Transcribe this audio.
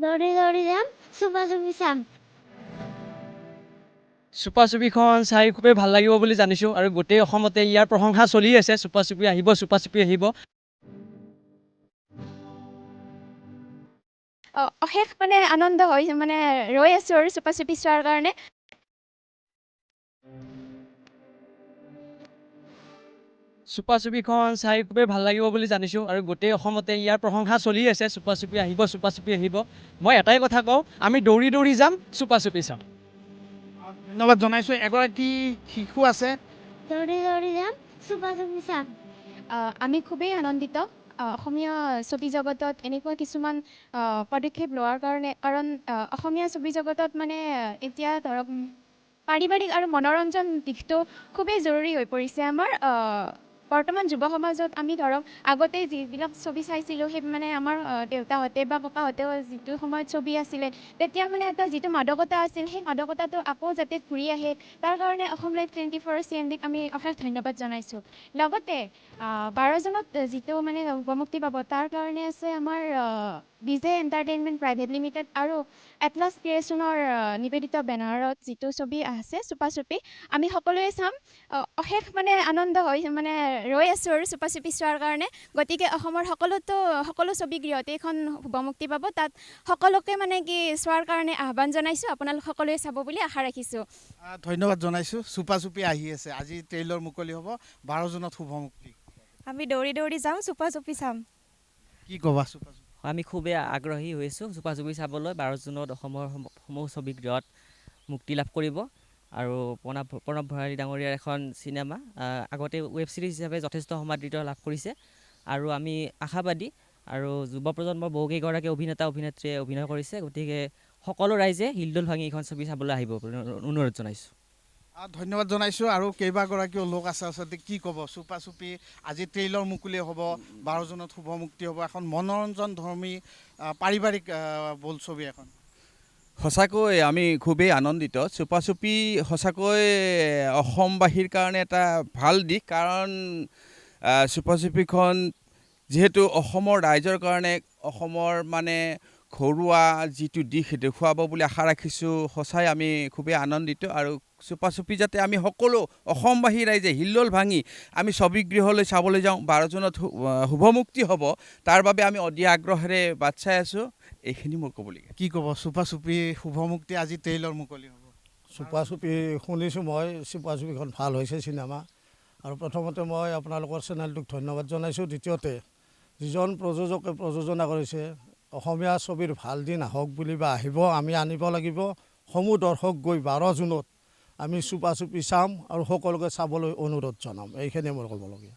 দৌৰি দৌৰি যাম, চুপা চুপি চাম। চুপা চুপিখন চাই খুবেই ভাল লাগিব বুলি জানিছোঁ আৰু গোটেই অসমতে ইয়াৰ প্ৰশংসা চলি আছে। চুপা চুপি আহিব, চুপা চুপি আহিব। অশেষ মানে আনন্দ হয় মানে ৰৈ আছোঁ আৰু চুপা চুপি চোৱাৰ কাৰণে। চুপা চুপিখন চাই খুবেই ভাল লাগিব বুলি জানিছোঁ আৰু গোটেই অসমতে ইয়াৰ প্ৰশংসা চলি আছে। চুপা চুপি আহিব, চুপা চুপি আহিব। মই এটাই কথা কওঁ, আমি দৌৰি দৌৰি যাম, চুপা চুপি চাম। ধন্যবাদ জনাইছোঁ। এগৰাকী শিশু আছে। দৌৰি দৌৰি যাম, চুপা চুপি চাম। আমি খুবেই আনন্দিত অসমীয়া ছবি জগতত এনেকুৱা কিছুমান পদক্ষেপ লোৱাৰ কাৰণে, কাৰণ অসমীয়া ছবি জগতত মানে এতিয়া ধৰক পাৰিবাৰিক আৰু মনোৰঞ্জন দিশটো খুবেই জৰুৰী হৈ পৰিছে আমাৰ। বৰ্তমান যুৱ সমাজত আমি ধৰক আগতে যিবিলাক ছবি চাইছিলোঁ সেই মানে আমাৰ দেউতাহঁতে বা ককাহঁতেও যিটো সময়ত ছবি আছিলে তেতিয়া মানে এটা যিটো মাদকতা আছিল সেই মাদকতাটো আকৌ যাতে ঘূৰি আহে তাৰ কাৰণে অসম লাইভ 24 CNDক আমি অশেষ ধন্যবাদ জনাইছোঁ। লগতে 12 জুনত যিটো মানে উপমুক্তি পাব তাৰ কাৰণে আছে আমাৰ বিজে এণ্টাৰটেইনমেণ্ট প্ৰাইভেট লিমিটেড আৰু এটলাছ ক্ৰিয়েশ্যনৰ নিবেদিত বেনাৰত যিটো ছবি আছে চুপা চুপি, আমি সকলোৱে চাম। অশেষ মানে আনন্দ হয় মানে ৰৈ আছোঁ আৰু চুপা চুপি চোৱাৰ কাৰণে। গতিকে অসমৰ সকলো ছবিগৃহতে এইখন শুভমুক্তি পাব। তাত সকলোকে মানে কি চোৱাৰ কাৰণে আহ্বান জনাইছোঁ। আপোনালোক সকলোৱে চাব বুলি আশা ৰাখিছোঁ। ধন্যবাদ জনাইছোঁ। চুপা চুপি আহি আছে, আজি ট্ৰেইলৰ মুকলি হ'ব 12 জুনত শুভমুক্তি। আমি দৌৰি দৌৰি যাম, চুপা চুপি চাম। কি ক'বা চুপা চুপি? আমি খুবেই আগ্ৰহী হৈছোঁ চুপা চুপি চাবলৈ। 12 জুনত অসমৰ সমূহ ছবিগৃহত মুক্তি লাভ কৰিব আৰু প্ৰণৱ ভৰালী ডাঙৰীয়াৰ এখন চিনেমা আগতে ৱেব ছিৰিজ হিচাপে যথেষ্ট সমাদৃত লাভ কৰিছে আৰু আমি আশাবাদী আৰু যুৱ প্ৰজন্মৰ বহুকেইগৰাকী অভিনেতা অভিনেত্ৰীয়ে অভিনয় কৰিছে। গতিকে সকলো ৰাইজে হিলদোল ভাঙি এইখন ছবি চাবলৈ আহিব অনুৰোধ জনাইছোঁ। ধন্যবাদ জনাইছোঁ। আৰু কেইবাগৰাকীও লোক আছে আচলতে কি ক'ব? চুপা চুপি আজি ট্ৰেইলৰ মুকলি হ'ব, 12 জুনত শুভমুক্তি হ'ব, এখন মনোৰঞ্জন ধৰ্মী পাৰিবাৰিক বোলছবি এখন। সঁচাকৈ আমি খুবেই আনন্দিত। চুপা চুপি সঁচাকৈ অসমবাসীৰ কাৰণে এটা ভাল দিশ, কাৰণ চুপা চুপিখন যিহেতু অসমৰ ৰাইজৰ কাৰণে অসমৰ মানে ঘৰুৱা যিটো দিশ দেখুৱাব বুলি আশা ৰাখিছোঁ। সঁচাই আমি খুবেই আনন্দিত আৰু চুপা চুপি যাতে আমি সকলো অসমবাসী ৰাইজে হিল্লোল ভাঙি আমি ছবিগৃহলৈ চাবলৈ যাওঁ, 12 জুনত শুভমুক্তি হ'ব, তাৰ বাবে আমি অধীৰ আগ্ৰহেৰে বাট চাই আছোঁ। এইখিনি মোৰ ক'বলগীয়া। কি ক'ব? চুপা চুপি শুভমুক্তি আজি ট্ৰেইলৰ মুকলি হ'ব। চুপা চুপি শুনিছোঁ মই, চুপা চুপিখন ভাল হৈছে চিনেমা। আৰু প্ৰথমতে মই আপোনালোকৰ চেনেলটোক ধন্যবাদ জনাইছোঁ। দ্বিতীয়তে যিজন প্ৰযোজকে প্ৰযোজনা কৰিছে, অসমীয়া ছবিৰ ভাল দিন আহক বুলি বা আহিব, আমি আনিব লাগিব। সমূহ দৰ্শক গৈ 12 জুনত আমি চুপা চুপি চাম আৰু সকলোকে চাবলৈ অনুৰোধ জনাম। এইখিনিয়ে মোৰ ক'বলগীয়া।